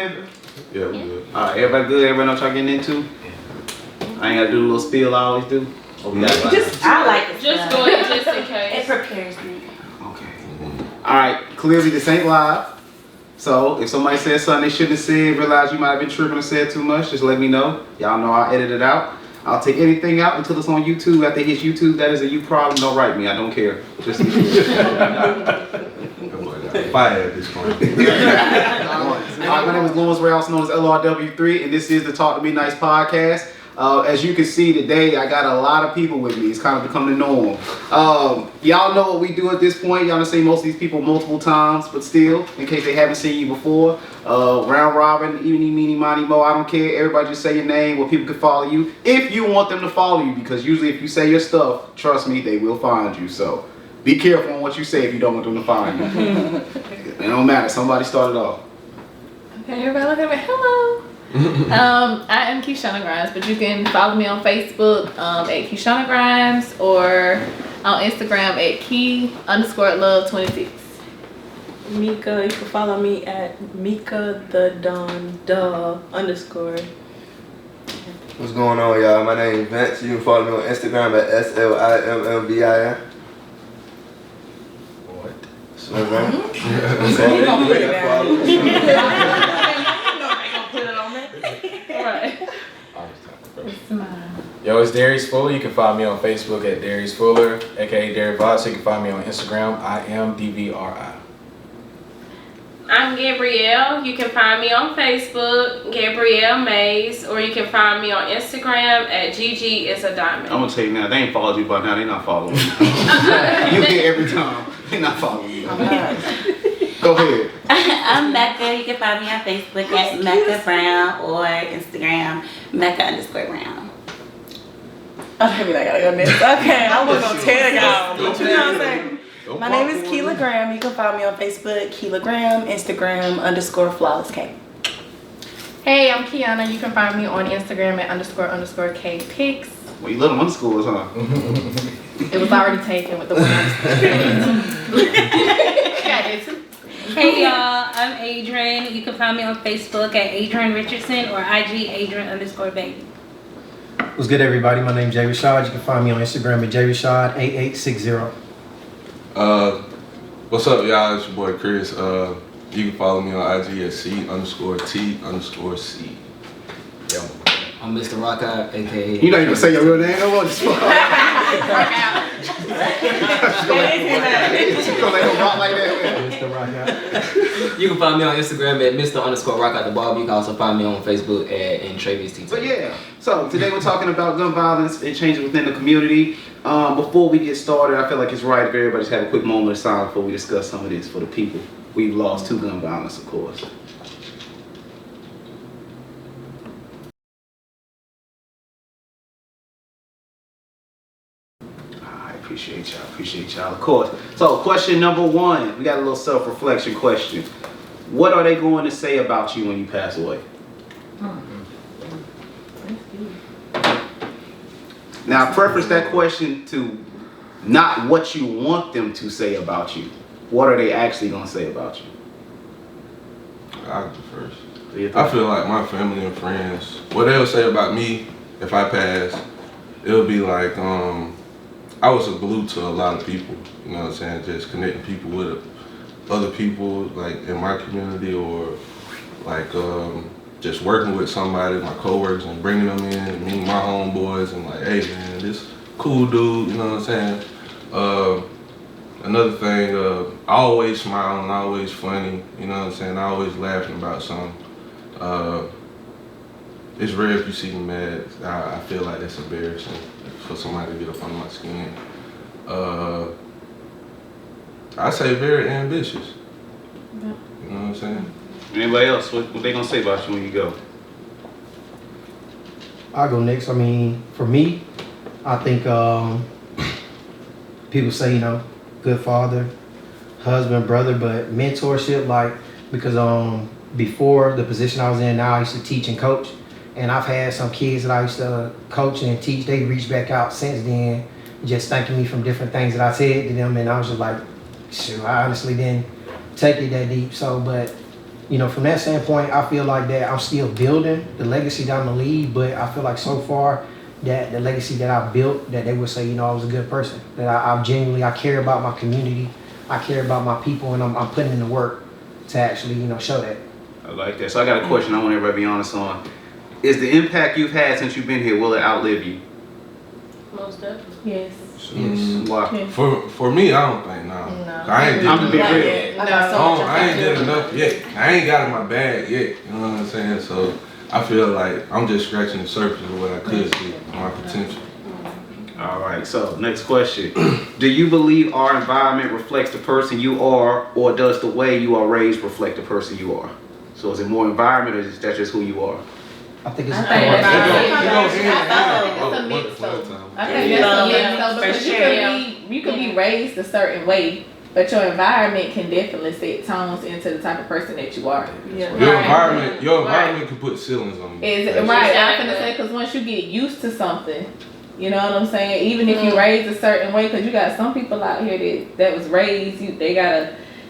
man? Yeah, we good. Alright, everybody good? Everybody know what y'all getting into? I ain't gotta do the little spiel I always do. Oh, we got I like it. Just go ahead, just in case. It prepares me. Okay. Alright, clearly this ain't live. So if somebody says something they shouldn't have said, realize you might have been tripping and said too much, just let me know. Y'all know I'll edit it out. I'll take anything out until it's on YouTube. After it hits YouTube, that is a you problem. Don't write me. I don't care. Just Fire at this point. My name is Lawrence Ray, also known as LRW3, and this is the Talk to Me Nice podcast. As you can see today, I got a lot of people with me. It's kind of become the norm. Y'all know what we do at this point. Y'all done seen most of these people multiple times, but still, in case they haven't seen you before, round robin, eeny, meeny, miny, mo, I don't care. Everybody just say your name where people can follow you if you want them to follow you, because usually if you say your stuff, trust me, they will find you. So be careful on what you say if you don't want them to find you. It don't matter. Somebody started off. Okay, everybody look at me. Hello. I am Keyshana Grimes, but you can follow me on Facebook at Keyshana Grimes or on Instagram at Key_love26. Mika, you can follow me at Mika the Don _ What's going on, y'all? My name is Vince. You can follow me on Instagram at SLIMMBIN. What? Yo, it's Darius Fuller. You can find me on Facebook at Darius Fuller, aka Darius Vox. You can find me on Instagram. I am DVRI. I'm Gabrielle. You can find me on Facebook, Gabrielle Mays, or you can find me on Instagram at Gigi is a Diamond. I'm gonna tell you now, they ain't followed you by now, they not following you. You get every time, they not following you. Go ahead. I'm Mecca. You can find me on Facebook at Mecca Brown or Instagram Mecca_Brown. I mean, I gotta go next. Okay, I was gonna tell y'all, but you know what I'm saying? My name is Keela Graham. You can find me on Facebook, Keela Graham, Instagram _flawless_K. Hey, I'm Kiana. You can find me on Instagram at __K Pics. Well, you little underscores, huh? It was already taken with the one Hey y'all, I'm Adrian. You can find me on Facebook at Adrian Richardson or IG Adrian_baby. What's good, everybody? My name is Jay Rashad. You can find me on Instagram at JRashad8860. What's up, y'all? It's your boy Chris. You can follow me on IG at C_T_C. Yo. I'm Mr. Rockout, aka. You not even say your real name no more. Just fuck. Mr. Rockout. You can find me on Instagram at Mr_Rockout the Bob. You can also find me on Facebook at Travis TTMN. But yeah, so today we're talking about gun violence and changes within the community. Before we get started, I feel like it's right if everybody just have a quick moment of silence before we discuss some of this for the people. We've lost to gun violence, of course. Appreciate y'all, of course. So question number one, we got a little self-reflection question. What are they going to say about you when you pass away? Now, I preface that question to not what you want them to say about you. What are they actually going to say about you? I'll go first. I feel like my family and friends, what they'll say about me if I pass, it'll be like, I was a glue to a lot of people, you know what I'm saying? Just connecting people with other people, like in my community, or like just working with somebody, my coworkers, and bringing them in and meeting my homeboys and like, hey man, this cool dude, you know what I'm saying? Another thing, I always smiling, always funny, you know what I'm saying? I always laughing about something. It's rare if you see me mad. I feel like that's embarrassing for somebody to get up under my skin. I say very ambitious. You know what I'm saying? Anybody else? What they gonna say about you when you go? I'll go next. I mean, for me, I think people say, you know, good father, husband, brother, but mentorship, like, because before the position I was in now, I used to teach and coach. And I've had some kids that I used to coach and teach, they reached back out since then, just thanking me from different things that I said to them. And I was just like, shoot, I honestly didn't take it that deep. So, but from that standpoint, I feel like that I'm still building the legacy that I'm gonna leave, but I feel like so far that the legacy that I built, that they would say, I was a good person. That I genuinely, I care about my community, I care about my people, and I'm putting in the work to actually, show that. I like that. So I got a question I want everybody to be honest on. Is the impact you've had since you've been here, will it outlive you? Most definitely. Yes. Yes. Why? For me, I don't think no. I ain't I'm to be real. I ain't did enough yet. I ain't got in my bag yet. You know what I'm saying? So I feel like I'm just scratching the surface of what I could see, my potential. All right, so next question. Do you believe our environment reflects the person you are, or does the way you are raised reflect the person you are? So is it more environment, or is that just who you are? I think it's I think a mix though. I think that's a mix though, because you could be raised a certain way, but your environment can definitely set tones into the type of person that you are. Yeah. Your environment can put ceilings on you. Right. I'm gonna say, because once you get used to something, you know what I'm saying? Even if you raised a certain way, because you got some people out here that was raised,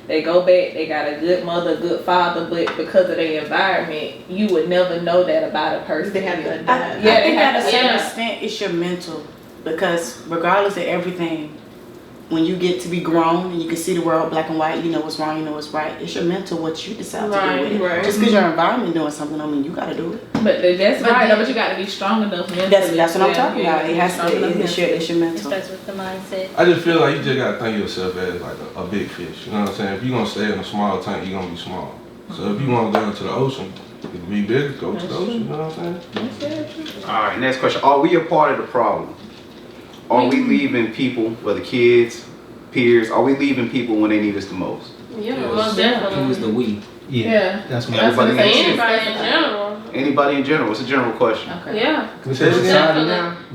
they go back, they got a good mother, good father, but because of their environment, you would never know that about a person. They have to adapt. I think at a certain extent, it's your mental, because regardless of everything, when you get to be grown and you can see the world black and white, you know what's wrong, you know what's right. It's your mental what you decide to do with it. Right. Just because your environment doing something, I mean, you got to do it. But that's right. But you got to be strong enough mentally. That's what I'm talking about. It has to. It's your mental. It starts with the mindset. I just feel like you just gotta think of yourself as like a big fish. You know what I'm saying? If you're gonna stay in a small tank, you're gonna be small. So if you want to go into the ocean, you can be big, go to the ocean. You know what I'm saying? All right, next question. Are we a part of the problem? Are we leaving people, whether kids, peers, are we leaving people when they need us the most? Yeah, most definitely. Who's the we? Yeah, that's what Everybody I'm saying. Anybody in general. Anybody in general? It's a general question. Okay. Yeah.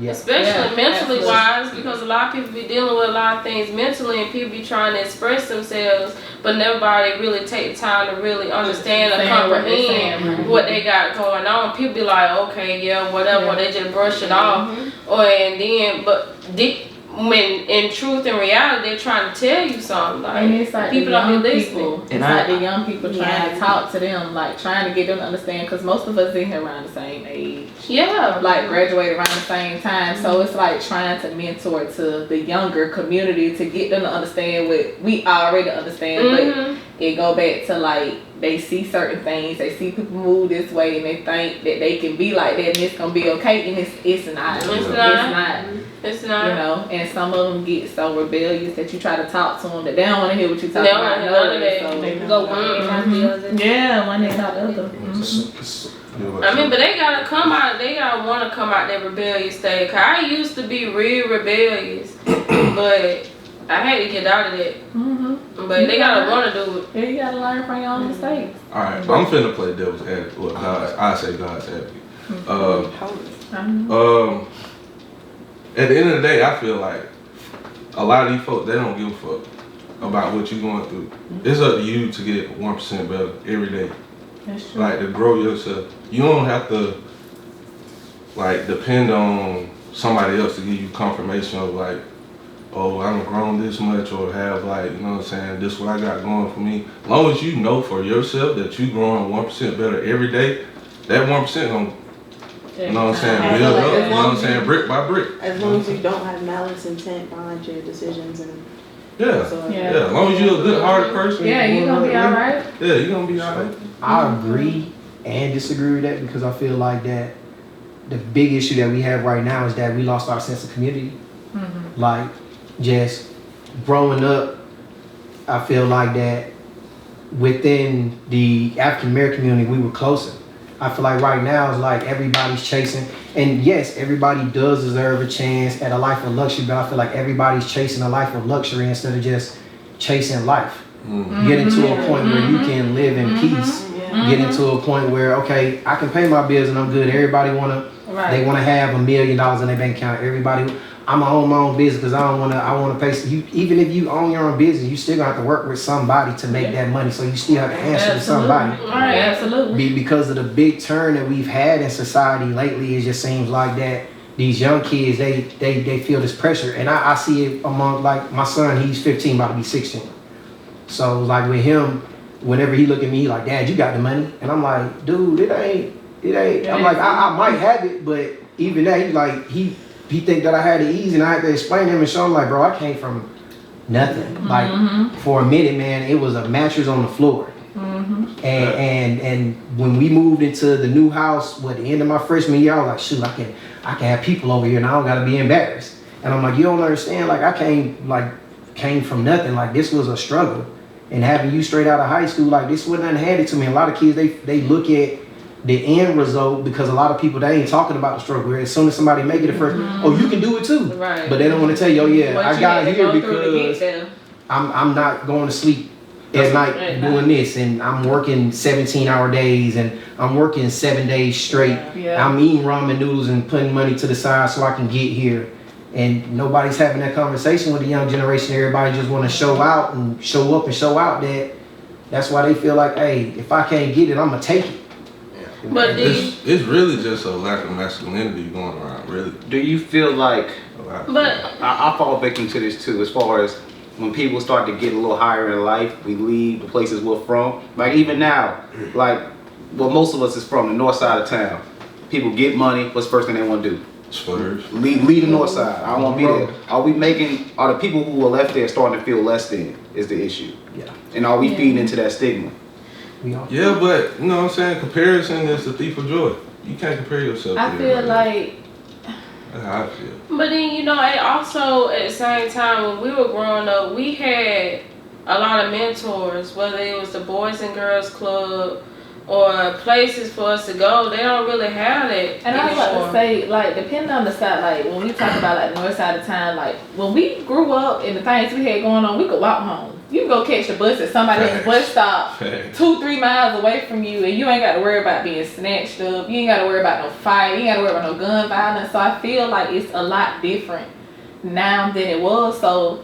Yeah. Especially mentally wise, because a lot of people be dealing with a lot of things mentally, and people be trying to express themselves, but nobody really take the time to really understand or comprehend what they got going on. People be like, okay, yeah, whatever, they just brush it off, when in truth and reality they're trying to tell you something. Like, and it's like people don't be listening. It's like the young people trying to talk to them, like trying to get them to understand, because most of us in here around the same age. Yeah. Like graduated around the same time. So it's like trying to mentor to the younger community to get them to understand what we already understand. But it go back to like, they see certain things, they see people move this way, and they think that they can be like that and it's gonna be okay, and it's not. It's not. And some of them get so rebellious that you try to talk to them that they don't want to hear what you talking about. They go one way not the other. Yeah, one day not the other. I mean, but they gotta come out. They gotta want to come out that rebellious stage. 'Cause I used to be real rebellious, but I had to get out of that. But they gotta want to do it. Yeah, you gotta learn from your own mistakes. All right, I'm finna play devil's advocate. Well, I say God's advocate. At the end of the day, I feel like a lot of these folks, they don't give a fuck about what you're going through. It's up to you to get 1% better every day. That's true. Like, to grow yourself. You don't have to like depend on somebody else to give you confirmation of like, oh, I'm grown this much, or have like, you know what I'm saying, this what I got going for me. As long as you know for yourself that you growing 1% better every day, that 1% gonna, you know what I'm saying, build up, you know what I'm saying, brick by brick. As long as you don't have malice intent behind your decisions and as long as you're a good hearted person. Yeah, you're gonna be alright. Yeah, you're gonna be alright. I agree and disagree with that, because I feel like that the big issue that we have right now is that we lost our sense of community. Like, just growing up, I feel like that within the African American community, we were closer. I feel like right now it's like everybody's chasing, and yes, everybody does deserve a chance at a life of luxury, but I feel like everybody's chasing a life of luxury instead of just chasing life. Getting to a point where you can live in peace. Getting to a point where, okay, I can pay my bills and I'm good. Everybody they wanna have $1 million in their bank account. Everybody, I'ma own my own business because I wanna pay you. Even if you own your own business, you still gonna have to work with somebody to make that money. So you still have to answer to somebody. Right, absolutely. Because of the big turn that we've had in society lately, it just seems like that these young kids, they feel this pressure. And I see it among, like, my son, he's 15, about to be 16. So like with him, whenever he look at me, he like, Dad, you got the money, and I'm like, dude, it ain't. I'm like, I might have it, but even that, he think that I had it easy, and I had to explain to him and show him like, bro, I came from nothing. Like for a minute, man, it was a mattress on the floor. And when we moved into the new house, the end of my freshman year, I was like, shoot, I can have people over here, and I don't gotta be embarrassed. And I'm like, you don't understand, like I came from nothing. Like this was a struggle, and having you straight out of high school, like this wasn't nothing handed to me. A lot of kids they look at the end result because a lot of people they ain't talking about the struggle. As soon as somebody make it at first, oh, you can do it too. Right. But they don't want to tell you, oh yeah, What I you got had to here go through to because get there. I'm not going to sleep at night doing this, and I'm working 17-hour days, and I'm working 7 days straight. Yeah. I'm eating ramen noodles and putting money to the side so I can get here. And nobody's having that conversation with the young generation. Everybody just want to show out and show up and show out that. That's why they feel like, hey, if I can't get it, I'm gonna take it. But it's really just a lack of masculinity going around, really. Do you feel like, But I fall victim to this too, as far as when people start to get a little higher in life, we leave the places we're from. Like even now, like well, most of us is from the north side of town. People get money, what's the first thing they want to do? Splurge. Leave the north side. I don't want to be there. Are the people who are left there starting to feel less than is the issue? Yeah. And are we feeding into that stigma? Yeah, but you know what I'm saying? Comparison is the thief of joy. You can't compare yourself I to feel everybody. like, That's how I feel. But then, it also, at the same time, when we were growing up, we had a lot of mentors, whether it was the Boys and Girls Club or places for us to go. They don't really have that and I was anymore. about to say, like, depending on the side, like, when we talk about, like, the north side of town, like, when we grew up and the things we had going on, we could walk home. You can go catch the bus at somebody's bus stop 2-3 miles away from you, and you ain't got to worry about being snatched up. You ain't got to worry about no fight. You ain't got to worry about no gun violence. So I feel like it's a lot different now than it was. So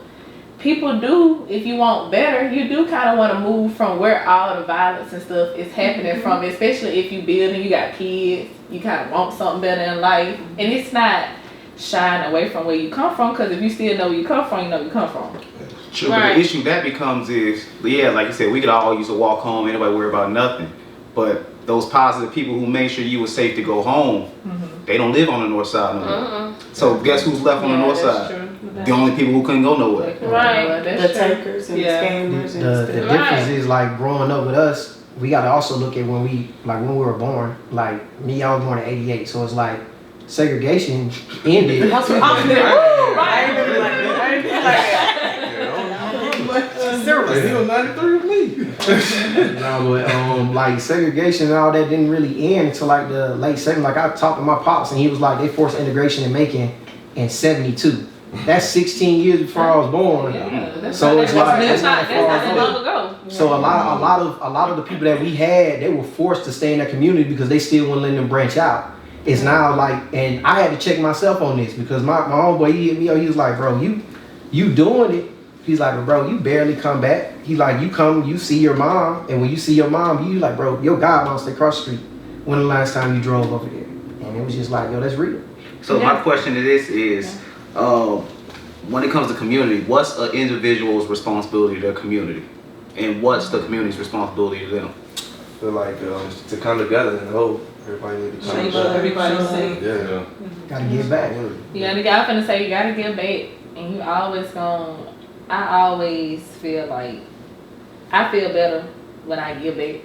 people do, if you want better, you do kind of want to move from where all the violence and stuff is happening from, especially if you building, you got kids, you kind of want something better in life. And it's not shying away from where you come from, because if you still know where you come from, you know where you come from. True, but the issue that becomes is, like you said, we could all used to walk home, anybody worry about nothing. But those positive people who made sure you were safe to go home, they don't live on the north side no more. So guess who's left on the north side? True. The only people who couldn't go nowhere. Right. The takers and scammers and The stuff. difference is like growing up with us, we got to also look at when we were born. Like me, I was born in '88, so it's like segregation ended. That's what I'm doing. I ain't been like that. I ain't been like that. Like, he was 93 with me. No, but like segregation and all that didn't really end until like the late '70s. Like I talked to my pops, and he was like, they forced integration in Macon in '72. That's 16 years before I was born. Yeah, So it's like that's that's not not far that long ago. So a lot of the people that we had, they were forced to stay in that community because they still wouldn't let them branch out. It's now like, and I had to check myself on this because my homeboy, he hit me up, he was like, bro, you doing it. He's like, bro, you barely come back. He's like, you come, you see your mom, and when you see your mom, you like, bro, your godmom stay across the street. When the last time you drove over there? And it was just like, yo, that's real. So my question to this is, when it comes to community, what's an individual's responsibility to their community? And what's the community's responsibility to them? I feel like to come together and hope everybody need to come together. Everybody's safe. Yeah. Gotta get back. Yeah, the guy finna say you gotta give back, and you always I always feel like I feel better when I give back,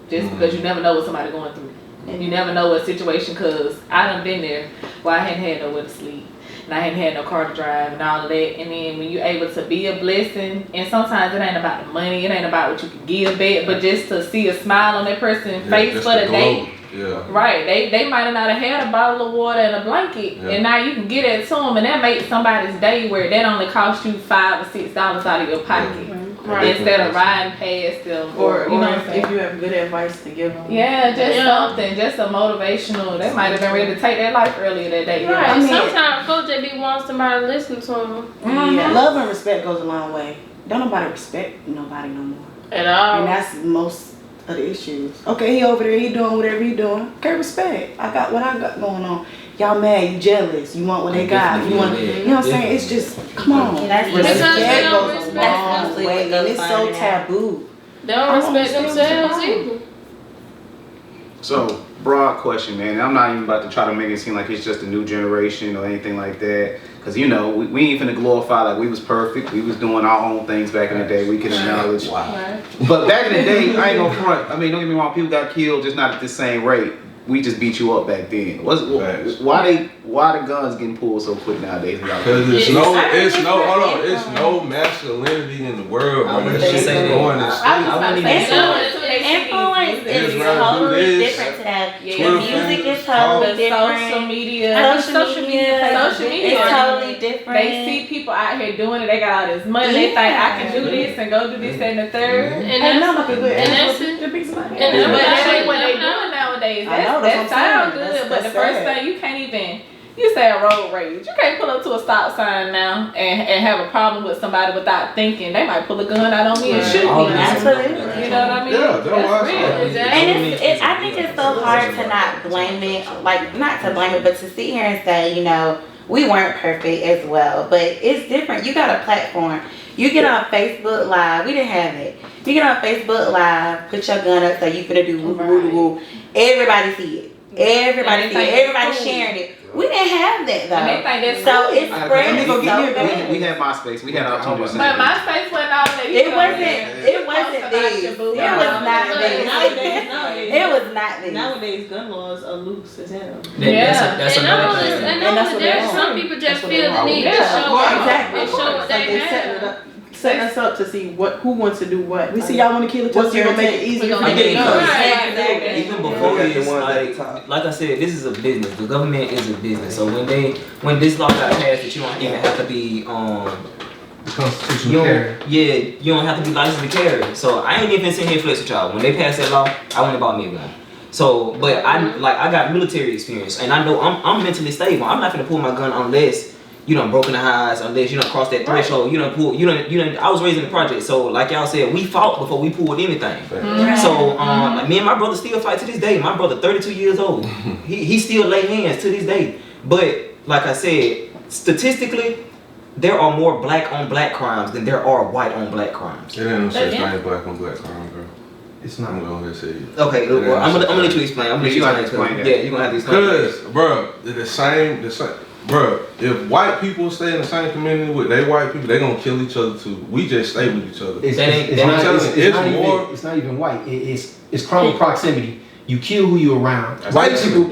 just because you never know what somebody going through. And you never know what situation, because I done been there where I hadn't had nowhere to sleep, and I hadn't had no car to drive and all of that. And then when you're able to be a blessing, and sometimes it ain't about the money, it ain't about what you can give back, but just to see a smile on that person's face for the day. Yeah. Right, they might have not have had a bottle of water and a blanket, and now you can get it to them, and that makes somebody's day where that only costs you $5 or $6 out of your pocket, instead of riding past them, or you know what I'm saying? If you have good advice to give them. Yeah, just something, just a motivational. They might have been ready to take their life earlier that day. Right. I mean, Sometimes folks just be wanting somebody to listen to them. Yeah, love and respect goes a long way. Don't nobody respect nobody no more. At all. And that's most of the issues. Okay, he over there, he doing whatever he doing. Okay, respect. I got what I got going on. Y'all mad, you jealous, you want what they got. You want, you know what I'm saying? It's just, come on. That's Respect Because they don't goes a respect long us. way, and it's so taboo. They don't respect themselves either. So, broad question, man. I'm not even about to try to make it seem like it's just a new generation or anything like that. Because, you know, we ain't finna glorify like we was perfect. We was doing our own things back in the day. We can acknowledge. Right. But back in the day, I ain't gonna front. I mean, don't get me wrong, people got killed, just not at the same rate. We just beat you up back then. Why the guns getting pulled so quick nowadays? Because it's no masculinity in the world, bro. That shit is going to Influence is totally different today. The music is totally different. Social media is totally different. They see people out here doing it. They got all this money. They think I can do this and go do this and the third. And that's a good. And that's it. But that ain't what they doing nowadays. That sounds good, but the first thing you can't even. You say a road rage. You can't pull up to a stop sign now and have a problem with somebody without thinking. They might pull a gun out on me and shoot me. Absolutely. You know what I mean? Yeah, that's real. And I think it's so hard to not blame it, like not to blame it, but to sit here and say, you know, we weren't perfect as well. But it's different. You got a platform. You get on Facebook Live. We didn't have it. You get on Facebook Live, put your gun up, say you finna do woo woo woo. Everybody see it. Everybody see it. Everybody sharing it. We didn't have that though. And they think that's so cool. it's spreading so bad. We had MySpace. We had our own. But MySpace wasn't all that. It wasn't this. It was not this. It was not this. Nowadays, gun laws are loose as hell. That's another thing. And that's what there's some people just feel the need to show up and show what they have. Setting us up to see who wants to do what. We see y'all want to kill each other. We're gonna make it easier for you to know. Even before this, like I said, this is a business. The government is a business. So when this law got passed, that you don't even have to be Constitutional carry. Yeah, you don't have to be licensed to carry. So I ain't even sitting here flex with y'all. When they passed that law, I went and bought me a gun. So, but I got military experience, and I know I'm mentally stable. I'm not gonna pull my gun unless you done broken the highs, unless you done crossed that threshold. You done pull. You done. I was raised in the project, so like y'all said, we fought before we pulled anything. Mm-hmm. So like me and my brother still fight to this day. My brother 32 years old. he still lay hands to this day. But like I said, statistically, there are more black on black crimes than there are white on black crimes. It ain't no such thing as black on black crime, bro. It's not. I'm gonna say it. Okay, well, I'm gonna let you explain. I'm gonna let you explain that. Yeah, you're gonna have to explain. Cause, bro, the same. Bro, if white people stay in the same community with they white people, they gonna kill each other too. We just stay with each other. It's not even white. It's crime proximity. You kill who you're around. White people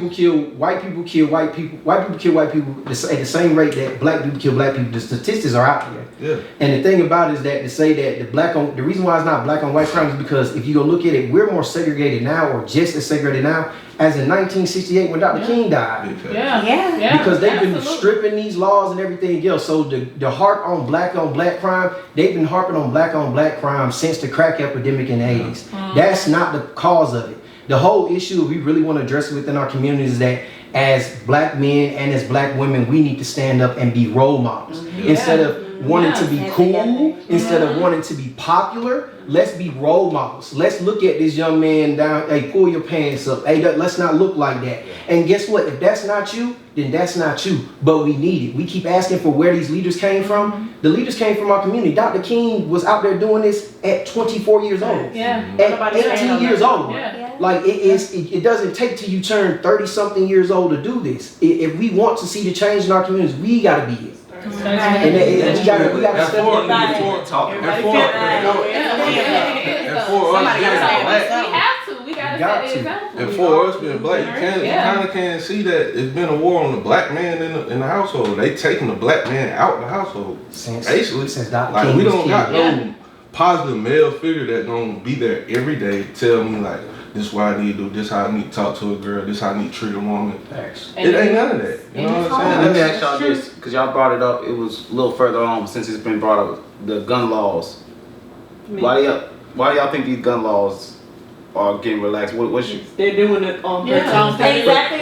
kill white people. White people kill white people at the same rate that black people kill black people. The statistics are out there. Yeah. And the thing about it is that to say that the reason why it's not black on white crime is because if you go look at it, we're more segregated now, or just as segregated now as in 1968 when Dr. King died. Yeah. Because they've been stripping these laws and everything else. So the harp on black crime, they've been harping on black crime since the crack epidemic in the 80s. That's not the cause of it. The whole issue, if we really want to address it within our communities, is that as black men and as black women, we need to stand up and be role models. Instead of wanting to be cool, instead of wanting to be popular, let's be role models. Let's look at this young man down, hey, pull your pants up. Hey, let's not look like that. And guess what? If that's not you, then that's not you. But we need it. We keep asking for where these leaders came from. The leaders came from our community. Dr. King was out there doing this at 24 years old. At 18 years old. Like it doesn't take till you turn 30 something years old to do this. If we want to see the change in our communities, we gotta be it. And we gotta step up. And for us being black, you kind of can't see that it's been a war on the black man in the household. They taking the black man out the household. Basically, since Dr. like King we don't got killed. no positive male figure that gonna be there every day to tell me like, this is what I need to do, this how I need to talk to a girl, this how I need to treat a woman. It ain't none of that. You know what I'm saying? Let me ask y'all this, because y'all brought it up, it was a little further on since it's been brought up, the gun laws. Why do y'all think these gun laws are getting relaxed? What's your... They're doing it on Exactly.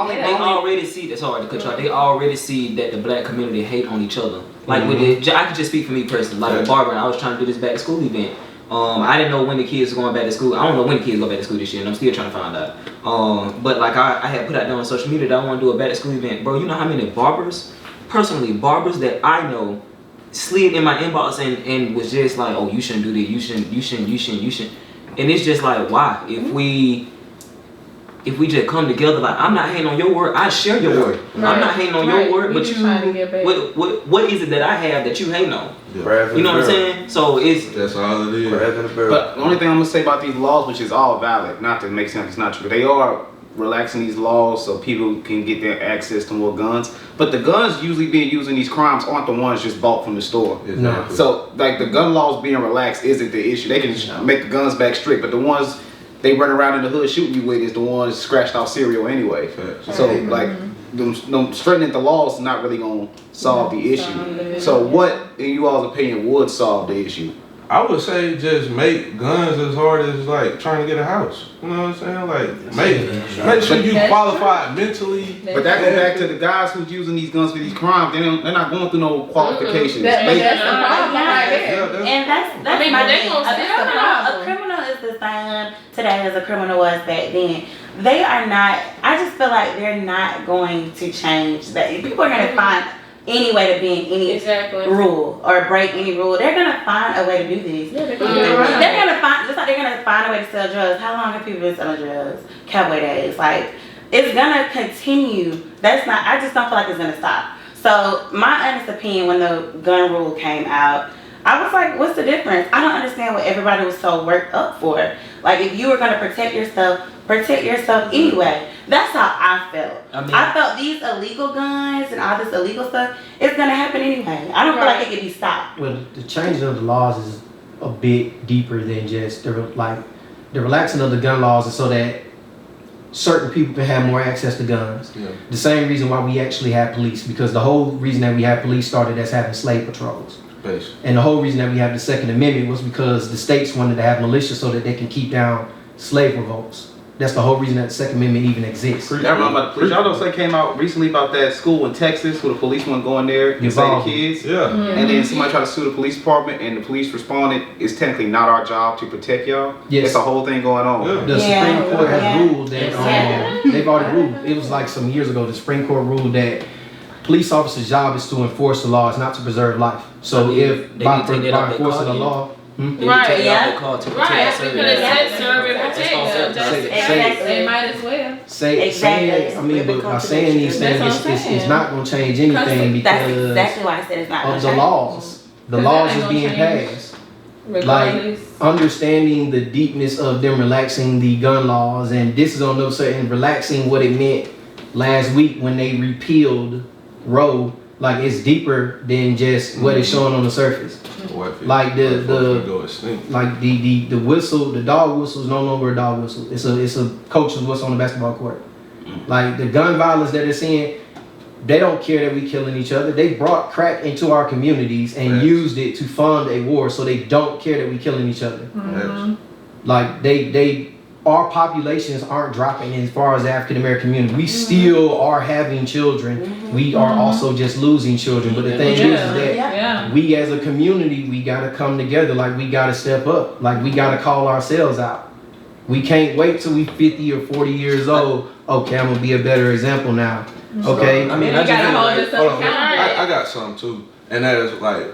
They already see, that's hard to control. They already see that the black community hate on each other. Like with it, I can just speak for me personally. Like with Barbara, I was trying to do this back to school event. I didn't know when the kids were going back to school. I don't know when the kids go back to school this year, and I'm still trying to find out. But like I had put out there on social media that I want to do a back to school event. Bro, you know how many barbers personally, barbers that I know slid in my inbox and was just like, oh, you shouldn't do that, you shouldn't. And it's just like, why? If we just come together, like, I'm not hating on your word, I share your word. Right. I'm not hating on your word, but what is it that I have that you hating on? Yeah. You know what I'm saying? So that's all it is. But the only thing I'm gonna say about these laws, which is all valid, not to make sense it's not true, they are relaxing these laws so people can get their access to more guns. But the guns usually being used in these crimes aren't the ones just bought from the store. Exactly. So like the gun laws being relaxed isn't the issue. They can just make the guns back strict, but the ones they run around in the hood shooting you with is the ones scratched out cereal anyway. So like them straightening the laws is not really gonna solve the issue. So what, in you all's opinion, would solve the issue? I would say just make guns as hard as like trying to get a house. You know what I'm saying? Like make sure you qualified mentally. But that goes back to the guys who's using these guns for these crimes. They're not going through no qualifications. That's the problem right there. And that's my thing. A criminal is the same today as a criminal was back then. They are not. I just feel like they're not going to change. That people are going to find any way to bend any rule or break any rule. They're gonna find a way to do this. Yeah, they're gonna find, just like they're gonna find a way to sell drugs. How long have people been selling drugs? Cowboy days. Like, it's gonna continue. I just don't feel like it's gonna stop. So my honest opinion, when the gun rule came out, I was like, what's the difference? I don't understand what everybody was so worked up for. Like, if you were gonna protect yourself anyway. That's how I felt. I felt these illegal guns and all this illegal stuff, it's gonna happen anyway. I don't feel like it can be stopped. Well, the changing of the laws is a bit deeper than just the relaxing of the gun laws is so that certain people can have more access to guns. Yeah. The same reason why we actually have police, because the whole reason that we have police started as having slave patrols. And the whole reason that we have the Second Amendment was because the states wanted to have militia so that they can keep down slave revolts. That's the whole reason that the Second Amendment even exists. Y'all know something came out recently about that school in Texas where the police went going there and say the kids. Yeah. And then somebody tried to sue the police department and the police responded, it's technically not our job to protect y'all. Yes. It's a whole thing going on. Yeah. The Supreme Court has ruled that they've already ruled. It was like some years ago, the Supreme Court ruled that police officers' job is to enforce the law, it's not to preserve life. So if by enforcing the law, right, yeah. Right, because it says serve and protect. They might as well. But by saying these things, it's not going to change anything because that's exactly why I said it's not of the laws. The laws is being passed. Like, understanding the deepness of them relaxing the gun laws, and this is on no certain relaxing what it meant last week when they repealed Roe. Like, it's deeper than just what is showing on the surface. Like the whistle, the dog whistle is no longer a dog whistle. It's a coach's whistle on the basketball court. Like, the gun violence that they're seeing, they don't care that we killing each other. They brought crack into our communities and used it to fund a war, so they don't care that we killing each other. Like, our populations aren't dropping as far as the African American community. We still are having children. We are also just losing children. But the thing is that we as a community, we gotta come together. Like, we gotta step up. Like, we gotta call ourselves out. We can't wait till we 50 or 40 years old. Okay, I'm gonna be a better example now. Okay. I got something too, and that is like,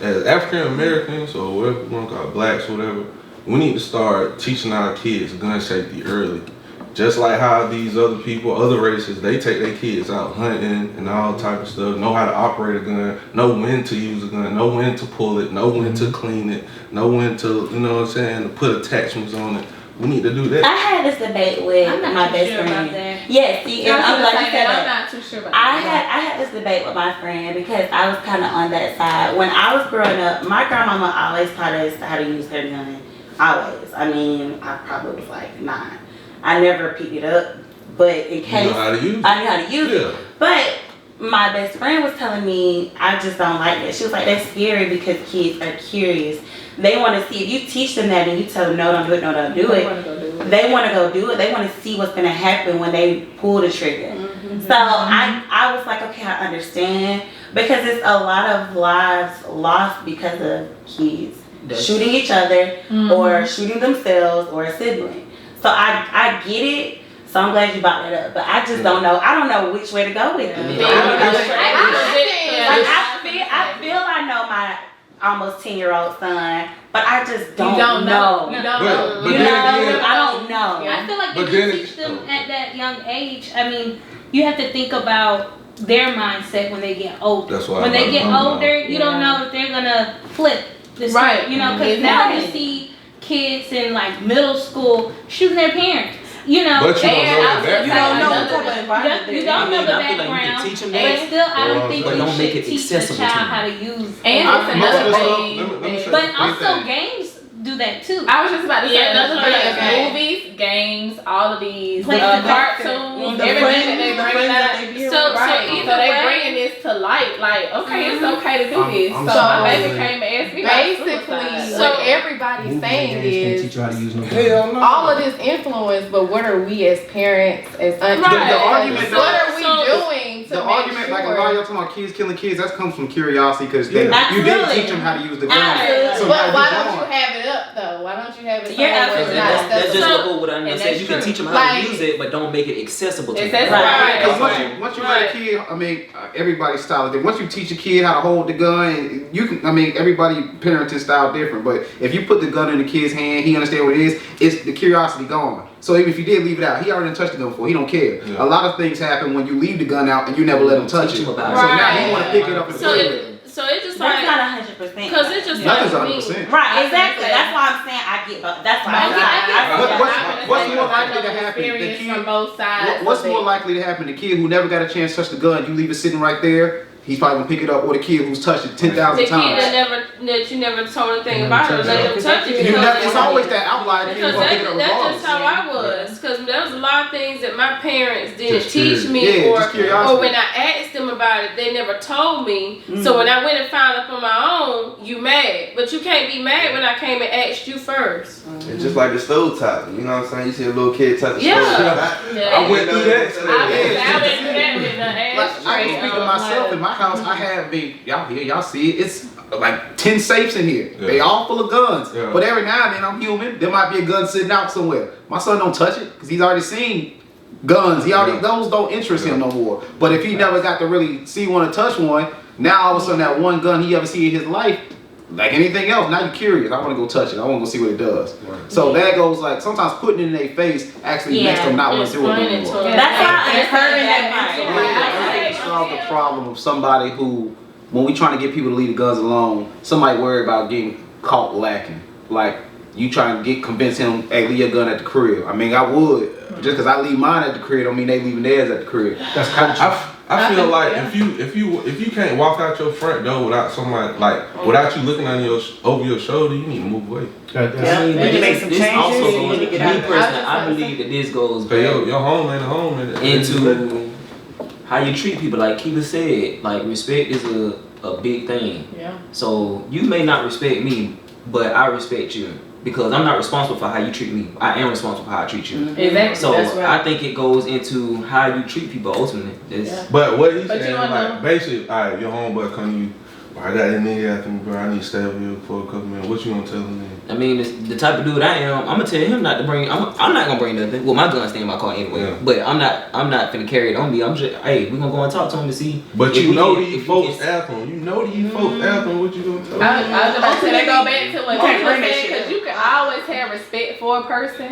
as African Americans or whatever we want to call it, blacks, whatever. We need to start teaching our kids gun safety early. Just like how these other people, other races, they take their kids out hunting and all type of stuff, know how to operate a gun, know when to use a gun, know when to pull it, know when to clean it, know when to, you know what I'm saying, to put attachments on it. We need to do that. I had this debate with my best friend. Yes, see, and I'm glad you said that. I'm not too sure about I had this debate with my friend because I was kind of on that side. When I was growing up, my grandmama always taught us how to use her gun. Always. I mean, I probably was like 9. I never picked it up, but in case I knew how to use it. But my best friend was telling me I just don't like it. She was like, that's scary because kids are curious. They want to see, if you teach them that and you tell them no, don't do it, no, don't do it. They want to go do it. They want to see what's going to happen when they pull the trigger. So I was like, okay, I understand, because it's a lot of lives lost because of kids shooting each other or shooting themselves or a sibling. So I get it. So I'm glad you brought that up. But I just don't know. I don't know which way to go with it. Like I feel I know my almost 10-year-old son, but I just don't know. You don't know. I don't know. I feel like if you teach them at that young age, I mean, you have to think about their mindset when they get older. That's why when they get older, you don't know if they're gonna flip. Right. You know, because now you see kids in like middle school shooting their parents. You know, but you don't know the background. You don't know what type of environment you don't know the I feel like you background. can teach them But that. still, I don't think But you don't make should it teach the accessible to child them. how to use. And it's another thing. Let me say But one also thing. games do that too. I was just about to say another that's thing is right. movies, games, all of these, Like cartoons, the everything that they bring out. So Right, either so they way- bringing this to light, like, okay, it's okay to do this. I'm So my sorry. baby came and asked me about Basically, suicide. so what everybody's saying Can't is teach you how to use no Hell no. all of this influence, but what are we as parents, as aunties, Right. The argument, what are we So- doing to the make argument, sure? like a lot of y'all talking about kids killing kids, that comes from curiosity because you didn't Absolutely. teach them how to use the gun. Absolutely. So But now why you don't gone. you have it up though? Why don't you have it You're somewhere where it's absolutely not right. That's just accessible? what I'm And saying. that's You can true. teach them how to Like- use it, but don't make it accessible to It's them. that's Right. right. Because Right. once you let a kid, I mean, everybody's style is different. Once you teach a kid how to hold the gun, you can. I mean, everybody parenting style different. But if you put the gun in the kid's hand, he understands what it is. It's the curiosity gone. So even if you did leave it out, he already touched the gun before. He don't care. Yeah. A lot of things happen when you leave the gun out and you never let him touch Teach it. So him about now it. he want to pick it up and So play with it. so it's just That's like not 100%. because it's just Nothing's like me. 100%. Right, exactly. That's why I'm saying I get both. That's why Okay, I get What's more likely to happen? The Experience kid, from both sides. what's of more it. likely to happen? The kid who never got a chance to touch the gun, you leave it sitting right there, he's probably gonna pick it up, or the kid who's touched it 10,000 The kid times. that you never told anything about it, let him touch it. You because- never, it's always that outlier kid who's Because gonna pick it up that's regardless. just how I was. Because there was a lot of things that my parents didn't Just teach curious. me, Yeah, just curiosity. or when I asked them about it, they never told me. So when I went and found out on my own, you mad. But you can't be mad when I came and asked you first. It's just like the stove top. You know what I'm saying? You see a little kid touch the Yeah. stove top. Yeah. I went through that. I Yeah. went through that with the Like, ashtray. I can speak to myself. In my house, I have y'all here, y'all see it. It's like 10 safes in here. Yeah. They all full of guns. Yeah. But every now and then, I'm human. There might be a gun sitting out somewhere. My son don't touch it because he's already seen guns. He already those don't interest him no more. But if he never got to really see one or touch one, now all of a sudden that one gun he ever see in his life, like anything else, now you're curious. I want to go touch it. I want to go see what it does. So that goes like sometimes putting it in their face actually makes them not want to do it Explain it anymore. to them. That's why I encourage Yeah, that I think it solve the problem of somebody who, when we trying to get people to leave the guns alone, somebody worried about getting caught lacking. Like you trying to convince him, hey, leave your gun at the crib. I mean, I would. Just because I leave mine at the crib don't mean they leaving theirs at the crib. That's culture. I feel like if you can't walk out your front door without somebody without you looking on over your shoulder, you need to move away. That's- I mean, When but you make this, some this changes, also you goes, need to me get out. personally, I believe that this goes So your back home ain't a home into how you treat people. Like Kiva said, like respect is a big thing. Yeah. So you may not respect me, but I respect you because I'm not responsible for how you treat me. I am responsible for how I treat you. Exactly. So That's right. I think it goes into how you treat people ultimately. It's- But what he's But you saying, don't like know. basically, alright, your homeboy come to you, I got that nigga after me, bro. I need to stay over here for a couple minutes. What you gonna tell him then? I mean, it's the type of dude I am. I'm gonna tell him not to bring. I'm not gonna bring nothing. Well, my gun stay in my car anyway. Yeah. But I'm not finna carry it on me. I'm just, hey, we gonna go and talk to him to see. But if you we know can- these if folks we can- after him. You know these folks after him. What you gonna tell I them? was about to say, they go back to what can't you bring that said, shit because up. you can always have respect for a person.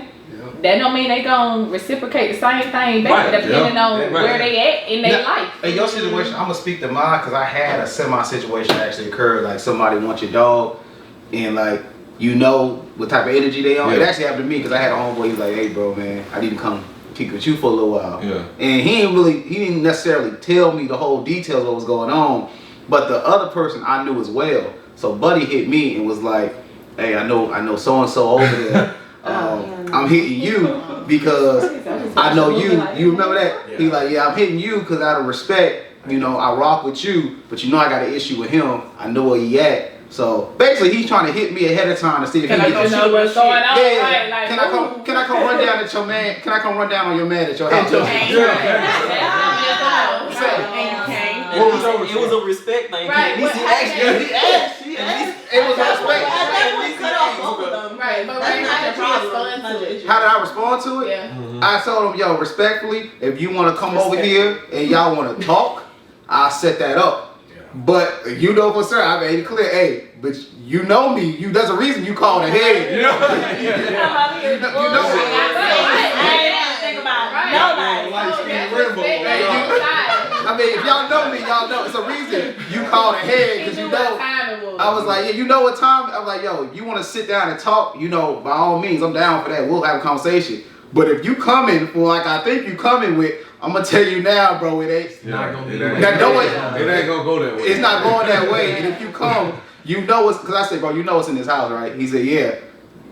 That don't mean they gonna reciprocate the same thing back, Right, depending yeah. on Right. where they at in their life. In your situation, I'm gonna speak to mine because I had a semi-situation actually occurred. Like somebody wants your dog, and like you know what type of energy they on. It Yeah. actually happened to me because I had a homeboy. He's like, "Hey, bro, man, I need to come kick with you for a little while." Yeah. And he didn't necessarily tell me the whole details of what was going on, but the other person I knew as well. So Buddy hit me and was like, "Hey, I know so and so over there. I'm hitting you because I know you. You remember that?" He's like, "Yeah, I'm hitting you because out of respect, you know, I rock with you, but you know I got an issue with him. I know where he at." So basically, he's trying to hit me ahead of time to see if Can he I gets go know what's going on, Yeah. right? Like, Can I come? Can I come run down at your man? Can I come run down on your man at your house? It was a respect thing. Right, At least but he I asked think- you. He asked. It was respect. Right, but right, how did you respond to it? How did I respond to it? Yeah. I told him, yo, respectfully, if you want to come over here and y'all want to talk, I'll set that up. But you know for sure, I made it clear, hey, but you know me. There's a reason you called ahead. You know I think about nobody. I mean, if y'all know me, y'all know it's a reason you called ahead because you know. I was like, yeah, you know what time? I was like, yo, you want to sit down and talk? You know, by all means, I'm down for that. We'll have a conversation. But if you coming for like I think you coming with, I'm gonna tell you now, bro, it ain't. Not gonna be It ain't gonna go that way. It's not going that way. And if you come, you know it's because I said, bro, you know what's in this house, right? He said, yeah.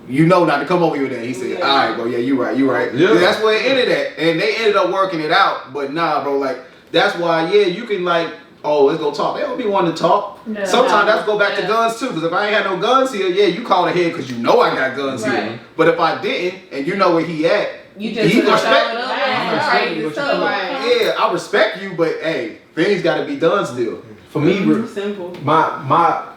You know not to come over here then. He said, all right, bro, yeah, you right. Yeah. That's where it ended at. And they ended up working it out. But nah, bro, like, that's why, yeah, you can like, oh, let's go talk. They don't be wanting to talk. No. Sometimes that's go back to guns too. Because if I ain't had no guns here, yeah, you called ahead because you know I got guns here. But if I didn't, and you know where he at, You just he respect. Right. Yeah, I respect you, but hey, things got to be done still. For me, Simple. my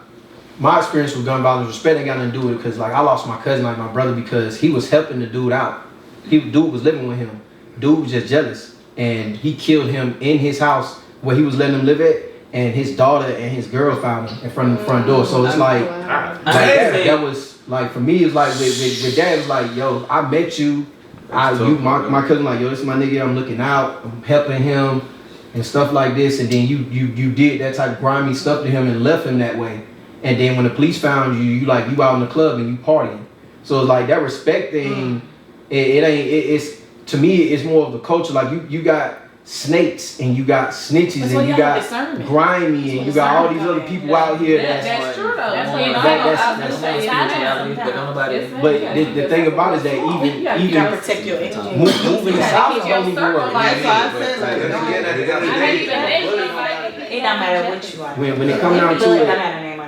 experience with gun violence, respect ain't got nothing to do with it because like I lost my cousin, like my brother, because he was helping the dude out. Dude was living with him. Dude was just jealous, and he killed him in his house where he was letting him live at. And his daughter and his girl found him in front of the front door. So it's like that was like for me. It's like with dad was like, yo, I met you. My cousin like, yo, this is my nigga. I'm looking out. I'm helping him and stuff like this. And then you did that type of grimy stuff to him and left him that way. And then when the police found you, you out in the club and you partying. So it's like that respect thing. It's to me, it's more of the culture. Like you got snakes and you got snitches and you got grimy and you got all these other people out here. That's true though. That's But the thing about it is that even gotta protect your energy. moving the South don't even work. It don't matter what you are. When it comes down to it,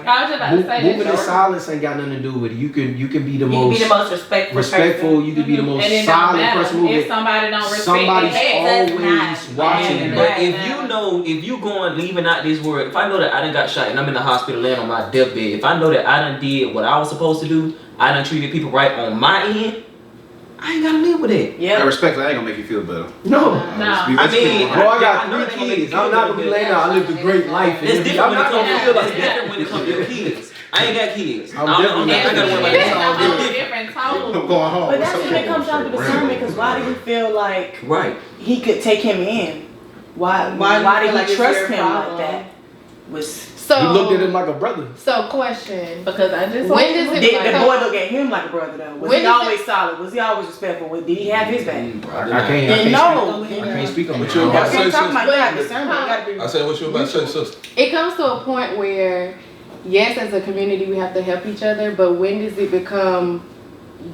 I was just about to say moving in silence ain't got nothing to do with it. You can be the most respectful. You can be the most and it don't silent matter person moving. if somebody don't respect Somebody's it. always watching you. But if you going leaving out this world, if I know that I done got shot and I'm in the hospital laying on my deathbed, if I know that I done did what I was supposed to do, I done treated people right on my end, I ain't gotta live with it. Yeah, respectfully, I ain't gonna make you feel better. No. I mean, bro, I got 3 kids. I'm not gonna be laying out. I lived a great life. It's different when it comes to when it comes to your kids. I ain't got kids. I gotta worry about different totally. I'm going home. But that's when it comes down to discernment. Because why do you feel like he could take him in? Why did he trust him like that? He looked at him like a brother. So question, because I just when does it the boy look at him like a brother though? Was he always solid? Was he always respectful? Did he have his back? I can't speak on what you about to say, sister. I said what you about to say, sister. It comes to a point where, yes, as a community we have to help each other, but when does it become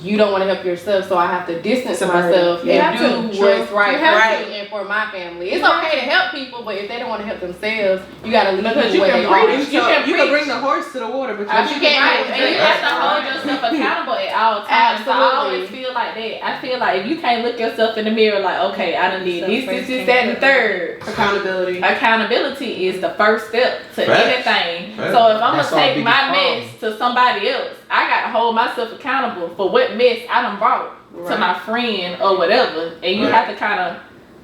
you don't want to help yourself, so I have to distance myself and do what's right and for my family. It's okay to help people, but if they don't want to help themselves, you gotta leave them where they are. You can bring the horse to the water, but you can't. And you have to hold yourself accountable at all times. So I always feel like that. I feel like if you can't look yourself in the mirror, like, okay, I done did this, that, and the third. Accountability is the first step to anything. So if I'm gonna take my mess to somebody else, I gotta hold myself accountable for what mess I done brought to my friend or whatever, and you have to kind of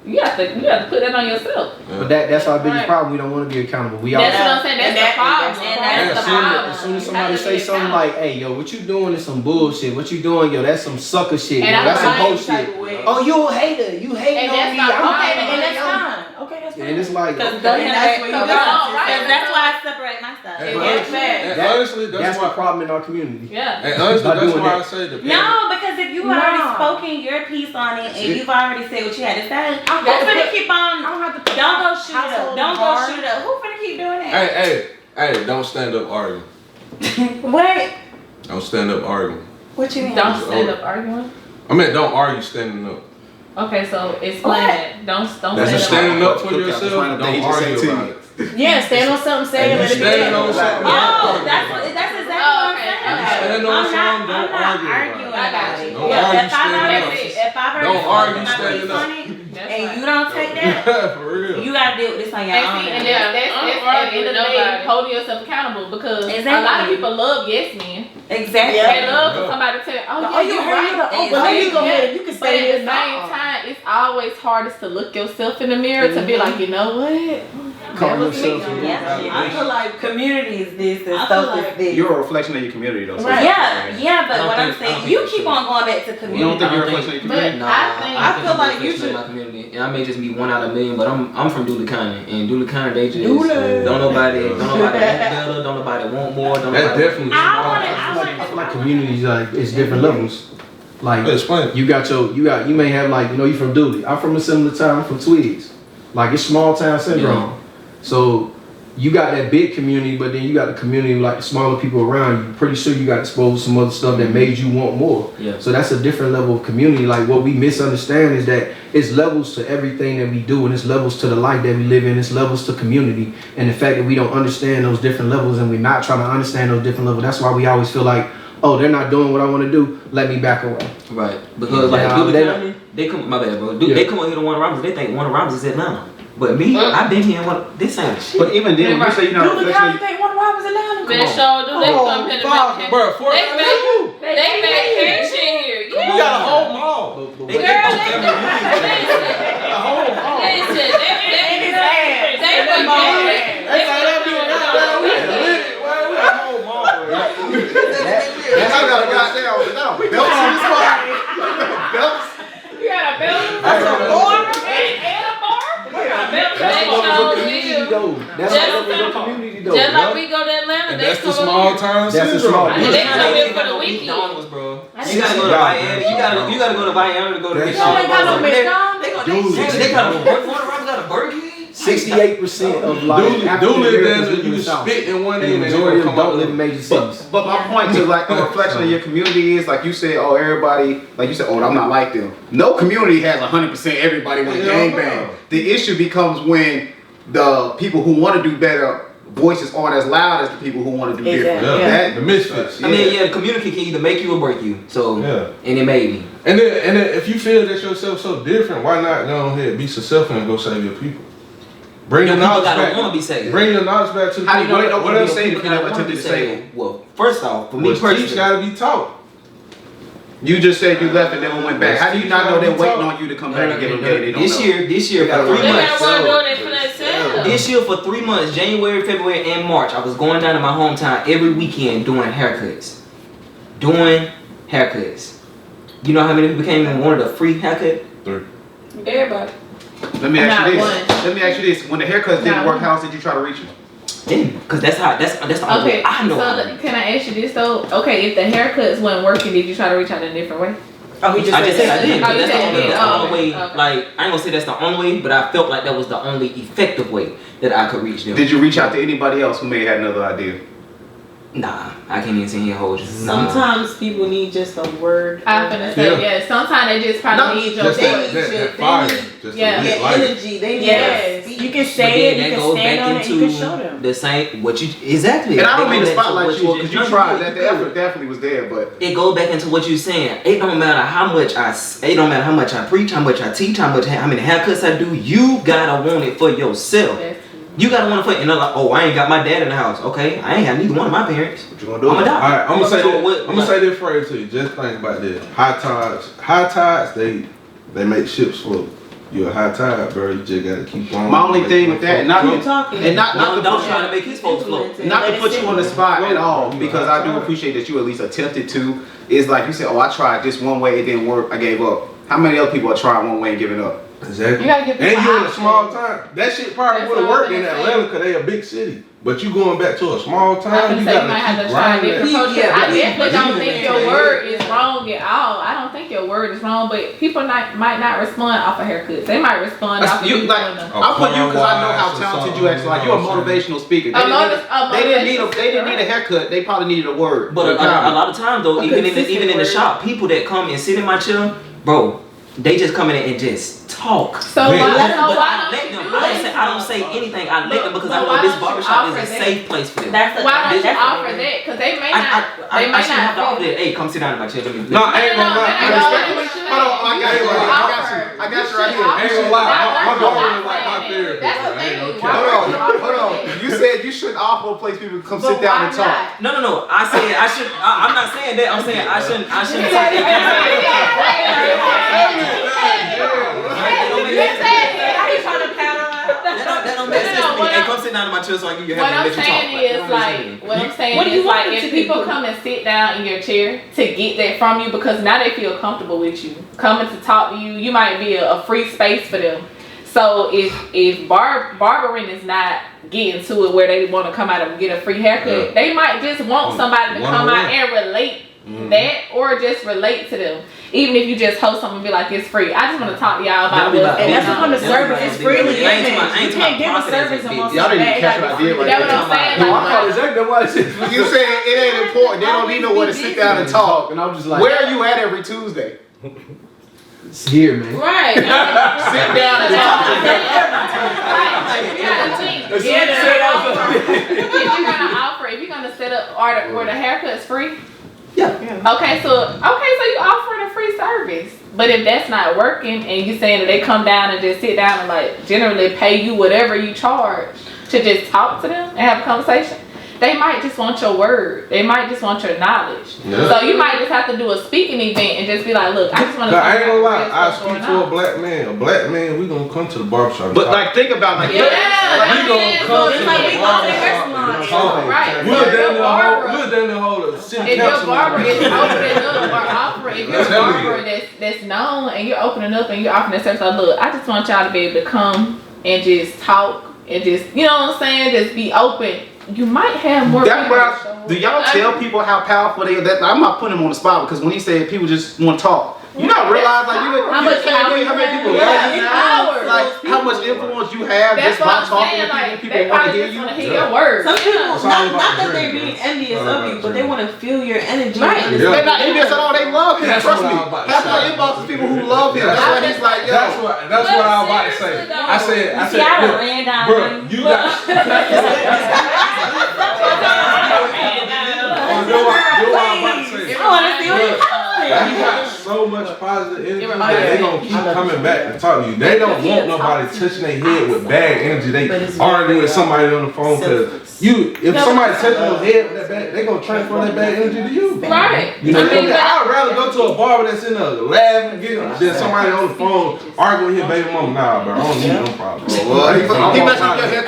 you have to put that on yourself. But that's our biggest problem. We don't want to be accountable. We all. That's what I'm saying. That's the problem. As soon as somebody say something like, "Hey, yo, what you doing is some bullshit. What you doing, yo? That's some sucker shit. Yo, that's some bullshit. Oh, you a hater. You hating on me. And that's fine. Okay, that's fine. And it's like, that's why I separate myself. Honestly, that's my problem in our community. Yeah. And honestly, that's why I say the no, because if you already spoken your piece on it and you've already said what you had to say, who's finna keep on? Don't go shoot it up. Don't go shoot it up. Who finna keep doing that? Hey, don't stand up arguing. What? Don't stand up arguing. What you mean? Don't stand up arguing? I mean, don't argue standing up. Okay, so explain it. Don't standing up for yourself. Don't argue about it. Yeah, stand on something, say it, let it be. Stand on something. Oh, that's exactly what I'm saying. Stand on something, don't argue about it. Don't argue standing up. If I've Don't argue standing up. And you don't take that, for real. you gotta deal with this on your own. And that's at the end of the day, holding yourself accountable, because a lot of people love yes men. Exactly. They love for somebody to tell, you right. You can say at the same time, it's always hardest to look yourself in the mirror to be like, you know what? Call was me. yourself. I feel like community is this and I stuff feel is like this. You're a reflection of your community, though. So Right. Yeah, I but don't what I'm think- I don't saying, think you it's keep true. on going back to You don't community. think you're a I don't reflection of your But community? Nah, I feel like you reflection should- of my community, and I may just be one out of a million, but I'm from Dooley County, and Dooley County they just Dooley. don't nobody want better, don't nobody want more, don't That nobody definitely. I feel like communities like it's different levels. Like Explain. you may have like you from Dooley. I'm from a similar town. I'm from Twigs. Like it's small town syndrome. Yeah. So you got that big community, but then you got the community like the smaller people around you. Pretty sure you got exposed to some other stuff that made you want more. Yeah. So that's a different level of community. Like what we misunderstand is that it's levels to everything that we do, and it's levels to the life that we live in. It's levels to community, and the fact that we don't understand those different levels, and we're not trying to understand those different levels. That's why we always feel like, oh, they're not doing what I want to do. Let me back away. Right, because like Yeah, Dooley they- County, they come. My bad, bro. Yeah. They come over here to Warner Robins. They think Warner Robins is Atlanta, but me, I've been here. This ain't shit. But even then, when you say you're not a Dooley reflection County think one Robbins Atlanta. Man, sure do. They come here to vacation. Bro, Fort They Lauderdale. They vacation here. You got a whole mall. They Girl, get they family listen. A whole mall. Listen, they ass. vacation. That's how that be around. We lit. Well, we a whole mall. That's how I got a goddamn belts in this spot. Belts. You got a belt That's a bar. and a bar? That's what level of community though. That's what level of community though. Just like we go to Atlanta, And they that's the come small over. town That's the syndrome. small- They come here for the McDonald's, weekend. bro. You gotta go to Miami. You gotta go to Miami to go to That McDonald's. shit ain't got no They Dude, got a Warner Robins got a Burger King. 68% of like Dooley African is Americans that live in you the South. spit in one And the end and majority of them come out don't live in major cities. But my point to like a reflection of your community is like you said, oh everybody, like you said, oh I'm not like them. No community has 100% everybody want to gangbang. The issue becomes when the people who want to do better voices aren't as loud as the people who want to do different. Exactly. Yeah, That- the misfits. I mean, yeah, the community can either make you or break you. So, Yeah. and it made me. And then if you feel that yourself so different, why not go ahead, be successful and go save your people? Bring your People knowledge gotta back. want to be saved. Bring your knowledge back to the How do you know they people. don't want to be Whatever. saved if you never Gotta wanna attempted to be save saved. them? Well, first off, for me What's personally, teach gotta be taught. You just said you left and never went back. How do you not know they're waiting on you to come back and give them gay? They don't this know. year for 3 They months. got one doing it for themselves. This year for 3 months, January, February, and March, I was going down to my hometown every weekend doing haircuts. You know how many people came and wanted a free haircut? 3. Everybody. Let me ask you Not this. one. Let me ask you this. When the haircuts didn't Not work, one. how else did you try to reach them? Didn't, cause that's the only Okay, way I know. how to so can I ask you this though? Okay, if the haircuts weren't working, did you try to reach out in a different way? I just said I did. Oh, you That's said you did. the Oh, only way. okay. Like I ain't gonna say that's the only way, but I felt like that was the only effective way that I could reach them. Did you reach out to anybody else who may have had another idea? Nah, I can't even sit here and hold you. Sometimes people need just a word. I'm gonna say yeah. Sometimes they just probably need your Just voice. that fire. Just Yeah. to Yeah, get life. energy. They need Yes. You can But say then it, that you can goes stand back on it, you can into show them. the same what you exactly. And I don't It mean to goes back spotlight what you because you just- tried. That the effort definitely was there, but It goes back into what you're saying. It don't matter how much it don't matter how much I preach, how much I teach, how many haircuts I do. You gotta want it for yourself. You gotta want it for, and they're like, oh, I ain't got my dad in the house. Okay, I ain't have neither one of my parents. what you gonna do? I'm a All doctor. right, I'm gonna say So this. what- I'm gonna say this phrase to you. Just think about this. High tides, they make ships float. You're a high tide, bro. You just gotta keep on. My only thing with that, not You talking. and not Don't to put try to make his folks float. not to put you on the spot at all, because I do appreciate that you at least attempted to. Is like you said, oh, I tried this one way, it didn't work, I gave up. How many other people are trying one way and giving up? Exactly. You gotta give and people you're in a options. small town. That shit probably That's would have what I'm worked in gonna say. Atlanta because they a big city. But you going back to a small I town, can you say you gotta might have keep to try grinding different that. approaches. Yeah, I definitely don't think your yeah. word is wrong at all. I don't think your word is wrong, but people might not respond off of haircuts. They might respond off of You, you like, doing them. I put you because I know how Or talented you actually. Like you're a motivational speaker. They A didn't motivational need a haircut. They probably needed a word. But a lot of times though, A even in consistent the word. shop, people that come and sit in my chair, bro, they just come in and just talk. So Man. why, But so why I let don't you them. do that? I don't say anything. I let them because I But know why this don't you barbershop offer is a that? safe place for them. That's Why don't you that's offer that? Because they may not. I They may shouldn't have to not. offer that. Hey, come sit down in my chair. Let me. No, I ain't gonna lie. No, Respectfully, Hold on, I got you right here. I got you right here. I ain't gonna lie. My That's daughter what is like my I'm therapist. That's the I ain't thing. gonna Why care. would you offer Hold on. that? You said you shouldn't offer a place people can come sit But down why and talk. not? No. I said I should. I'm not saying that. I'm saying I shouldn't. Say You said it. that. I be trying to pat on. That don't make sense to me. Hey, come sit down to my chair so I can give you a What happy I'm and let you talk. saying is what I'm saying What do you is want like them if to people do? come and sit down in your chair to get that from you because now they feel comfortable with you, coming to talk to you, you might be a free space for them. So if barbering is not getting to it where they want to come out and get a free haircut, they might just want somebody to come out and relate that or just relate to them. Even if you just host something and be like, it's free. I just want to talk to y'all about what's And that's going what on. the service is free to I ain't give. talking- I You ain't can't give a talking service profit and want as a Y'all didn't something catch what I did right That's there. what I'm saying. No, I Like, thought exactly what I said. You said it ain't important. They don't need nowhere to sit down and talk. And I'm just like, Where are you at every Tuesday? it's here, man. Right. Sit down and talk. If you're gonna set up where the haircut's free. Yeah. Okay, so you offering a free service. But if that's not working and you saying that they come down and just sit down and like generally pay you whatever you charge to just talk to them and have a conversation, they might just want your word. They might just want your knowledge. Yeah. So you might just have to do a speaking event and just be like, look, I just want to. I ain't gonna lie, I speak to a black man. A black man, we gonna come to the barbershop. But like, think about like, we gonna come to the Right. barbershop. We'll down the whole city If your council. barber is opening up or offering, if you're a barber that's known and you're opening up and you're offering that service, like, look, I just want y'all to be able to come and just talk and just, you know what I'm saying, just be open. You might have more That's people. why. Do y'all tell people how powerful they are? That I'm not putting them on the spot because when he said people just want to talk, you not realize like How much power you how many people have? love you Power. now, like how much influence you have That's just by what I'm talking saying. to Like, people. they People want to probably hear just you. want to hear your words. Some people, It's all not about that they're dream, being bro. envious It's all of you, about but they dream. want to feel your energy. Right. And Yeah. They're not envious at all. They love him. That's Trust what me. I was about to Half my say. inbox is people who love him. That's why he's like, yo. That's what I was about to say. I said, See, I done look, ran down. bro, you got. I want to see what you're You got so much positive energy that they gonna keep coming back to talk to you. They don't want nobody touching their head with bad energy. They arguing with somebody on the phone because if somebody touching your head with that bad, they gonna transfer that bad energy to you. Right. You know, I'd rather go to a barber that's in there laughing, than somebody on the phone arguing with his baby mama. Nah, bro, I don't need no problem. He messed up your haircut.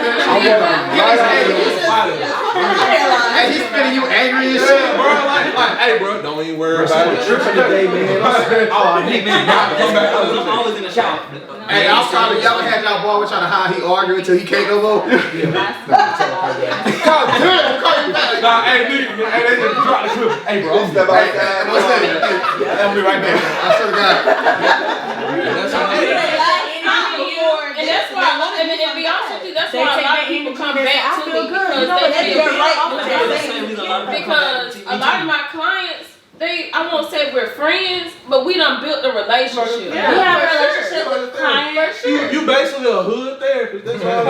And he's spinning you angry and shit. Bro, like, hey, bro, don't even worry about it. Tripping today, man. Oh, I'm always in the shop. Hey, y'all probably y'all had y'all barber trying to hide he arguing until he can't no more. Call him back. Nah, hey, nigga, hey, they just drop the clip. Hey, bro, I'm Step Hey, outside. what's that? Hey, I'll be right there. I swear to God. And that's why, and to be honest with you, that's why a lot of people come back to me because they feel because a lot of my clients, I won't say we're friends, but we done built a relationship. We have a relationship with clients. You basically a hood therapist. That's all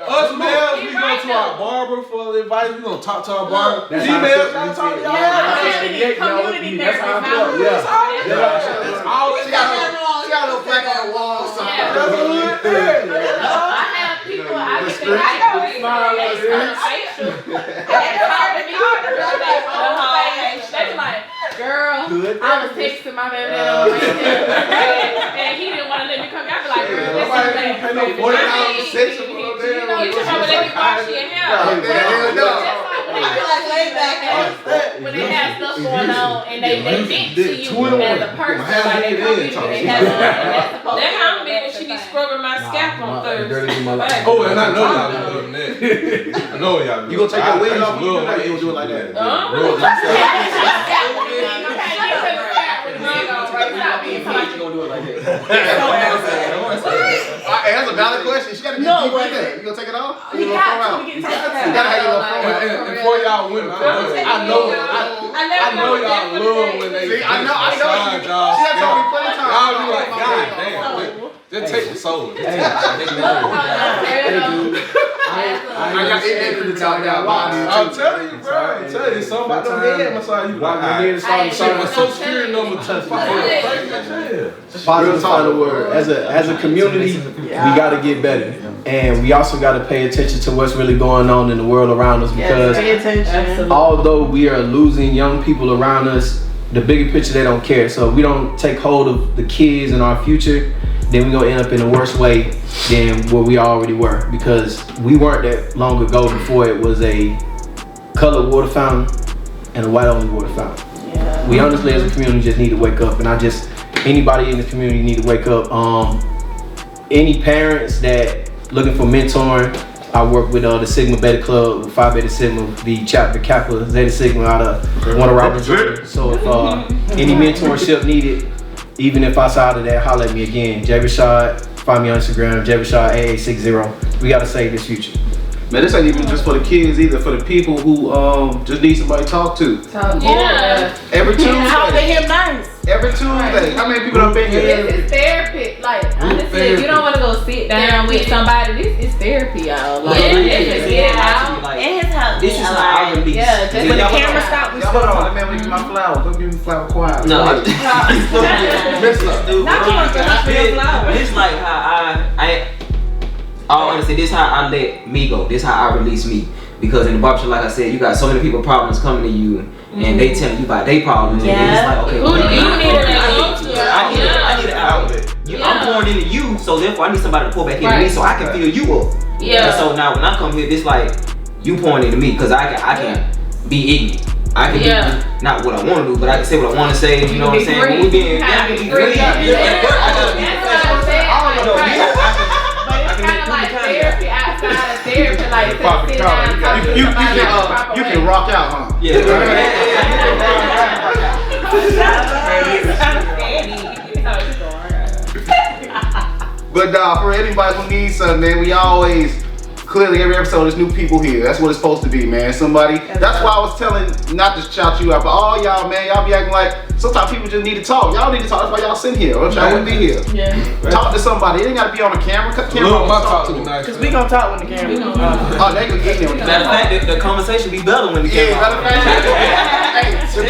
Us males, we go to our barber for advice. We gonna talk to our barber. Females, y'all talk to y'all. Community That's how I felt. therapy. That's all she got a little plaque on the wall or something. That's a hood therapist. I have people, I get the they like, girl, I was texting my baby that and he didn't want to let me come. I be like, girl, Nobody ain't pay no $40 for section for no damn. You just want to let me wash your hair. When they have stuff going on and they vent to you as a person, like they come to you and they have That's how I'm being. She be scrubbing my scalp on Thursday. Oh, and I know y'all be loving that. I know y'all be. You gonna take your wig off? You You do it like that. That's a valid question. She gotta be deep with that. You gonna take it off? You gonna throw out? You gotta have your little throw out. And for y'all women, I know y'all love when they. See, I know. massage y'all She had told me scalp. plenty of times. Y'all be like, God damn. Just take the soul. I got it to talk y'all. I'm telling you, bro. I'm telling you, something about them head massage. You like, my social security number 2. Positive final word. As a community, we gotta get better. And we also got to pay attention to what's really going on in the world around us, because pay attention. although we are losing young people around us, the bigger picture, they don't care. So if we don't take hold of the kids and our future, then we're gonna end up in a worse way than where we already were, because we weren't that long ago before it was a colored water fountain and a white only water fountain. Yeah. We honestly as a community just need to wake up, and anybody in the community need to wake up. Any parents that looking for mentoring, I work with the Sigma Beta Club, Phi Beta Sigma, the chapter Kappa Zeta Sigma out of Warner Robins. So if any mentorship needed, even if outside of that, holler at me again. Jay Rashad, find me on Instagram, JayRashadAA60. We gotta save this future. Man, this ain't even just for the kids either, for the people who just need somebody to talk to. Yeah. Every How they Tuesday. him nice. Every Tuesday. How many people done been here? It's therapy. Like, honestly, if you don't want to go sit down with somebody, this is therapy, y'all. Like, Yeah, just get it out. Like, And his house. this is how I release. Yeah, just When When the y'all- camera stop, we Y'all still hold on, talk. let me give you my flower. Go give me flower quiet. No, Wait. This like how I honestly, this how I let me go. This how I release me. Because in the barbershop, like I said, you got so many people problems coming to you, and they telling you about their problems. And it's like, okay, Who well, do you I need to need Yeah. an outlet. I'm pouring into you, so therefore I need somebody to pour back into me, so I can fill you up. Yeah. And so now when I come here, this like you pouring into me, because I can be ignorant. I can do not what I want to do, but I can say what I want to say. You know what I'm saying? When we being, I can be free. I gotta be professional. But it's kind of like therapy outside of therapy. Like, sit down, talk to You somebody the proper can way. rock out, huh? Yeah. But for anybody who needs something, man, we always, clearly every episode there's new people here. That's what it's supposed to be, man. Somebody, that's why I was telling, not to shout you out, but all y'all, man, y'all be acting like, sometimes people just need to talk. Y'all need to talk, that's why y'all sitting here, or else y'all wouldn't be here. Yeah. Talk to somebody, it ain't gotta be on the camera. Look, my talk to me nice. Cause we gonna talk when the camera. Oh, they gonna get there. Matter of fact, the conversation be better when the Yeah, camera. matter of fact, hey, so